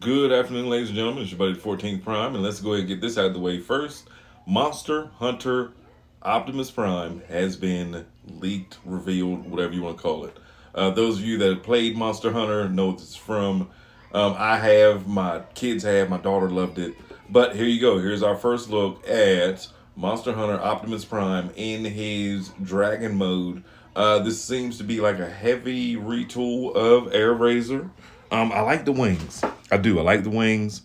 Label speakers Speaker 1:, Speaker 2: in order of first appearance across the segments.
Speaker 1: Good afternoon, ladies and gentlemen. It's your buddy 14th Prime, and let's go ahead and get this out of the way first. Monster Hunter Optimus Prime has been leaked, revealed, whatever you want to call it. Those of you that have played Monster Hunter know what it's from. I have, my kids have, my daughter loved it. But here you go. Here's our first look at Monster Hunter Optimus Prime in his dragon mode. This seems to be like a heavy retool of Air Razor. I like the wings. I do. I like the wings.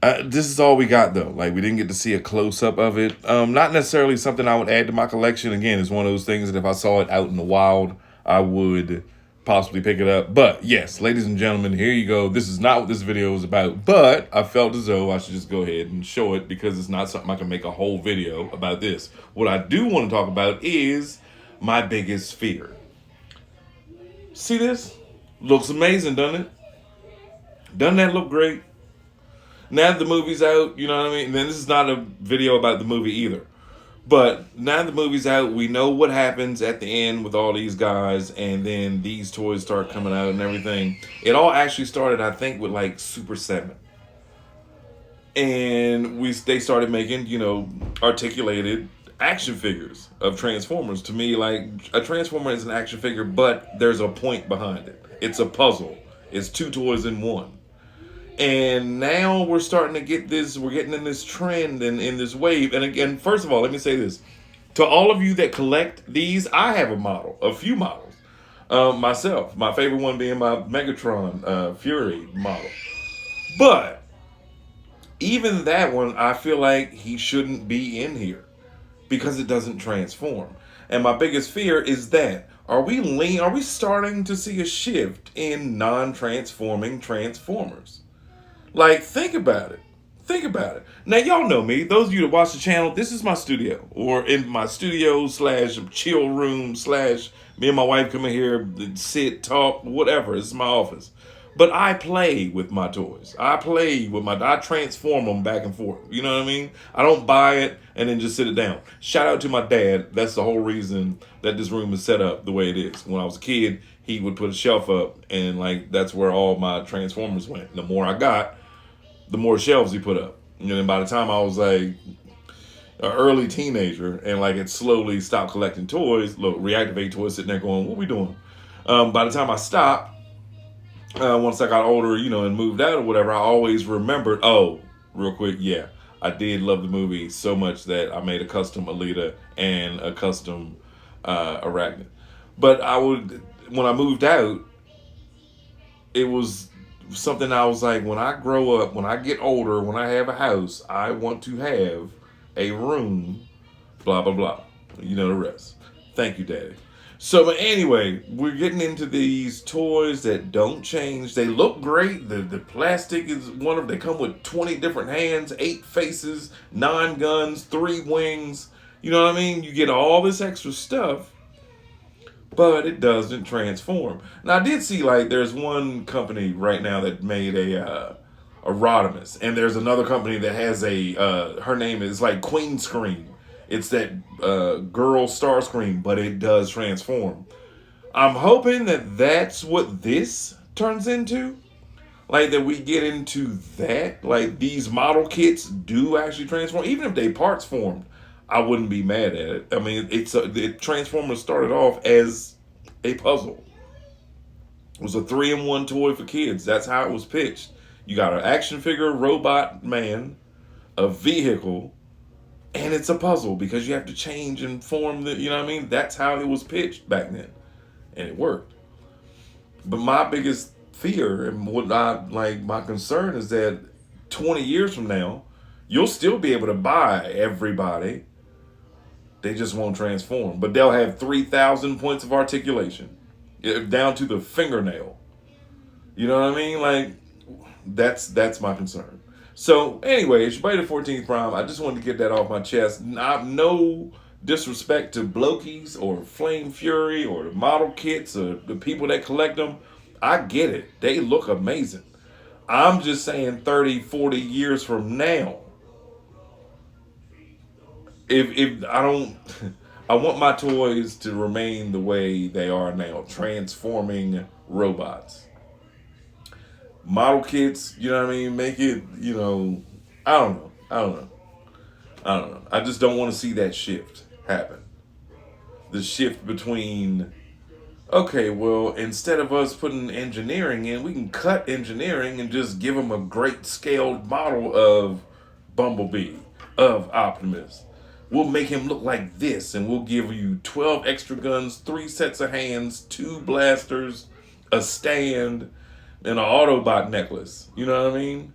Speaker 1: This is all we got though. Like we didn't get to see a close up of it. Not necessarily something I would add to my collection. Again, it's one of those things that if I saw it out in the wild, I would possibly pick it up. But yes, ladies and gentlemen, here you go. This is not what this video is about, but I felt as though I should just go ahead and show it because it's not something I can make a whole video about this. What I do want to talk about is my biggest fear. See this? Looks amazing, doesn't it? Doesn't that look great? Now that the movie's out, you know what I mean? And then this is not a video about the movie either. But now the movie's out, we know what happens at the end with all these guys, and then these toys start coming out and everything. It all actually started, I think, with like Super 7. And they started making, articulated action figures of Transformers. To me, like, a Transformer is an action figure, but there's a point behind it. It's a puzzle. It's two toys in one. And now we're starting to get this, we're getting in this trend and in this wave. And again, first of all, let me say this. To all of you that collect these, I have a few models. Myself, my favorite one being my Megatron Fury model. But even that one, I feel like he shouldn't be in here because it doesn't transform. And my biggest fear is that are we starting to see a shift in non-transforming Transformers? Like, think about it. Think about it. Now, y'all know me. Those of you that watch the channel, this is my studio. Or in my studio / chill room / me and my wife come in here, sit, talk, whatever. This is my office. But I play with my toys. I transform them back and forth. You know what I mean? I don't buy it and then just sit it down. Shout out to my dad. That's the whole reason that this room is set up the way it is. When I was a kid, he would put a shelf up and like that's where all my Transformers went. The more I got, the more shelves he put up. And then by the time I was like an early teenager and like it slowly stopped collecting toys, look, reactivate toys sitting there going, what we doing? By the time I stopped, once I got older, and moved out or whatever, I always remembered, real quick, yeah, I did love the movie so much that I made a custom Alita and a custom Arachnid. But when I moved out, it was something I was like, when I grow up, when I get older, when I have a house, I want to have a room, blah, blah, blah. You know the rest. Thank you, Daddy. So, but anyway, we're getting into these toys that don't change. They look great. The plastic is they come with 20 different hands, 8 faces, 9 guns, 3 wings. You know what I mean? You get all this extra stuff, but it doesn't transform. Now, I did see, like, there's one company right now that made a Rodimus, and there's another company that has her name is like Queen Scream. It's that girl Starscream, but it does transform. I'm hoping that that's what this turns into. Like, that we get into that. Like, these model kits do actually transform. Even if they parts formed, I wouldn't be mad at it. I mean, the Transformers started off as a puzzle. It was a 3-in-1 toy for kids. That's how it was pitched. You got an action figure, robot man, a vehicle, and it's a puzzle because you have to change and form you know what I mean? That's how it was pitched back then. And it worked. But my biggest fear and my concern is that 20 years from now, you'll still be able to buy everybody. They just won't transform. But they'll have 3,000 points of articulation. Down to the fingernail. You know what I mean? Like, that's my concern. So, anyway, it's your buddy the 14th Prime. I just wanted to get that off my chest. No disrespect to Blokies or Flame Fury or the model kits or the people that collect them. I get it. They look amazing. I'm just saying 30, 40 years from now, if I don't, I want my toys to remain the way they are now, transforming robots. model kits. You know what I mean? Make it. You know, I don't know. I don't know. I don't know. I just don't want to see that shift happen. The shift between, okay, well, instead of us putting engineering in, we can cut engineering and just give them a great scaled model of Bumblebee, of Optimus. We'll make him look like this, and we'll give you 12 extra guns, 3 sets of hands, 2 blasters, a stand, and an Autobot necklace. You know what I mean?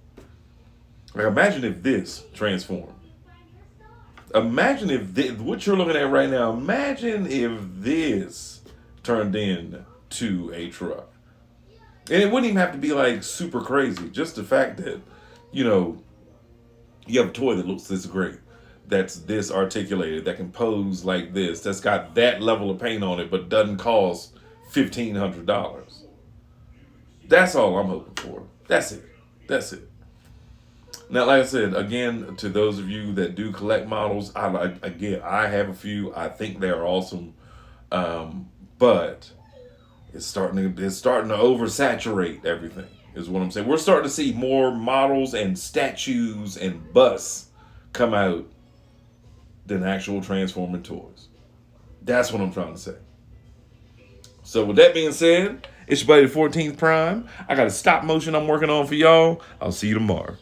Speaker 1: Like, imagine if this transformed. Imagine if what you're looking at right now, imagine if this turned into a truck. And it wouldn't even have to be like super crazy. Just the fact that, you know, you have a toy that looks this great, that's this articulated, that can pose like this, that's got that level of paint on it, but doesn't cost $1,500. That's all I'm hoping for. That's it. That's it. Now, like I said, again, to those of you that do collect models, I have a few. I think they're awesome, but it's starting to oversaturate everything. Is what I'm saying. We're starting to see more models and statues and busts come out than actual transforming toys. That's what I'm trying to say. So with that being said, it's your buddy the 14th Prime. I got a stop motion I'm working on for y'all. I'll see you tomorrow.